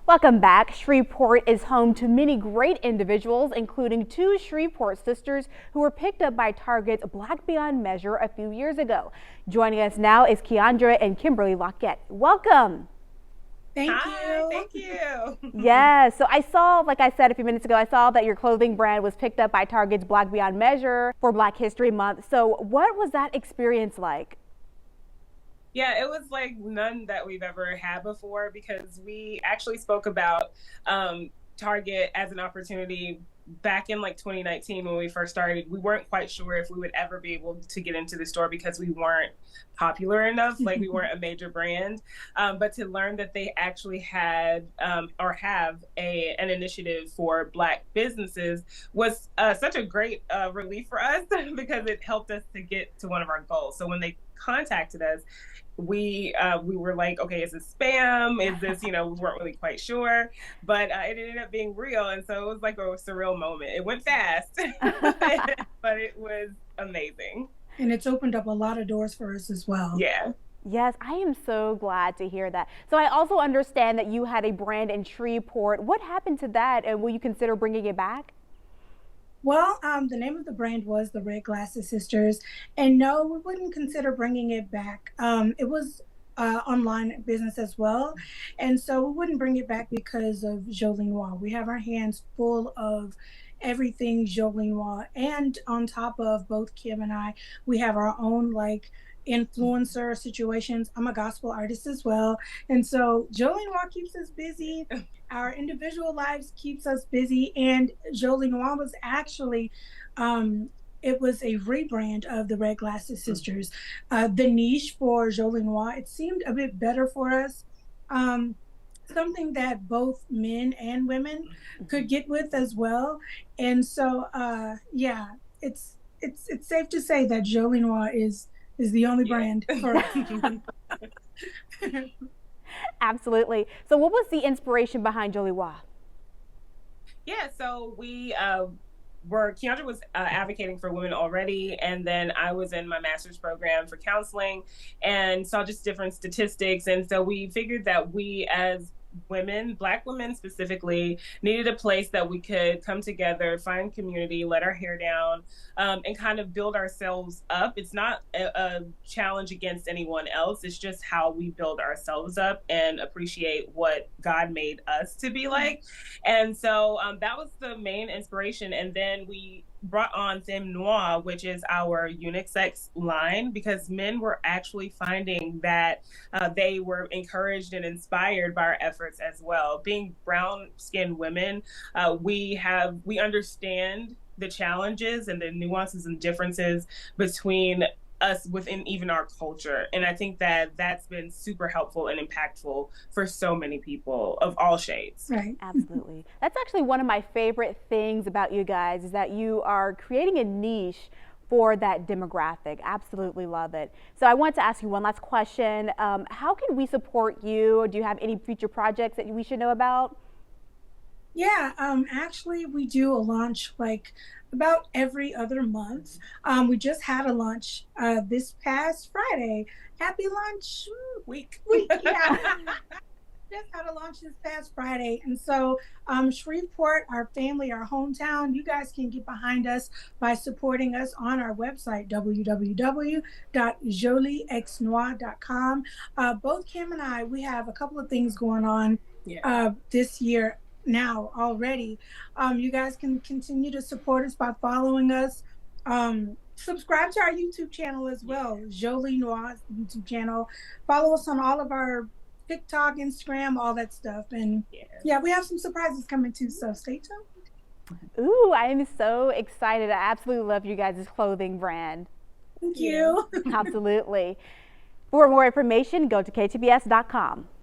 Welcome back. Shreveport is home to many great individuals, including two Shreveport sisters who were picked up by Target's Black Beyond Measure a few years ago. Joining us now is Keandra and Kimberly Lockett. Welcome. Thank you. Yes, so I saw, like I said a few minutes ago, I saw that your clothing brand was picked up by Target's Black Beyond Measure for Black History Month. So what was that experience like? Yeah, it was like none that we've ever had before because we actually spoke about Target as an opportunity back in like 2019 when we first started. We weren't quite sure if we would ever be able to get into the store because we weren't popular enough, like we weren't a major brand. But to learn that they actually had or have an initiative for Black businesses was such a great relief for us because it helped us to get to one of our goals. So when they contacted us, we were like, okay, is this spam? Is this, we weren't really quite sure, but it ended up being real. And so it was like a surreal moment. It went fast, but it was amazing. And it's opened up a lot of doors for us as well. Yeah. Yes, I am so glad to hear that. So I also understand that you had a brand in Shreveport. What happened to that, and will you consider bringing it back? Well, the name of the brand was the Red Glasses Sisters, and no, we wouldn't consider bringing it back. It was online business as well, and so we wouldn't bring it back because of Jolie Noire. We have our hands full of everything Jolie Noire, and on top of both Kim and I, we have our own influencer situations. I'm a gospel artist as well, and so Jolie Noire keeps us busy. Our individual lives keeps us busy, and Jolie Noire was actually it was a rebrand of the Red Glasses Sisters. The niche for Jolie Noire, it seemed a bit better for us. Something that both men and women could get with as well. And so yeah, it's safe to say that Jolie Noire is the only brand for us. Absolutely. So what was the inspiration behind Jolie Noire? Yeah, so Keandra was advocating for women already, and then I was in my master's program for counseling and saw just different statistics. And so we figured that we as women, Black women specifically, needed a place that we could come together, find community, let our hair down, and kind of build ourselves up. It's not a challenge against anyone else. It's just how we build ourselves up and appreciate what God made us to be like. And so that was the main inspiration. And then we brought on Femme Noire, which is our unisex line, because men were actually finding that they were encouraged and inspired by our efforts as well. Being brown-skinned women, we understand the challenges and the nuances and differences between us within even our culture. And I think that that's been super helpful and impactful for so many people of all shades. Right. Absolutely. That's actually one of my favorite things about you guys is that you are creating a niche for that demographic. Absolutely love it. So I want to ask you one last question. How can we support you? Do you have any future projects that we should know about? Yeah, actually, we do a launch about every other month. We just had a launch this past Friday. Happy launch week. Yeah. Just had a launch this past Friday. And so Shreveport, our family, our hometown, you guys can get behind us by supporting us on our website, www.joliexnoir.com. Both Kim and I, we have a couple of things going on this year now already. You guys can continue to support us by following us. Subscribe to our YouTube channel as well, Jolie Noire's YouTube channel. Follow us on all of our TikTok, Instagram, all that stuff. And yeah, we have some surprises coming too, so stay tuned. Ooh, I am so excited. I absolutely love you guys' clothing brand. Thank you. Absolutely. For more information, go to ktbs.com.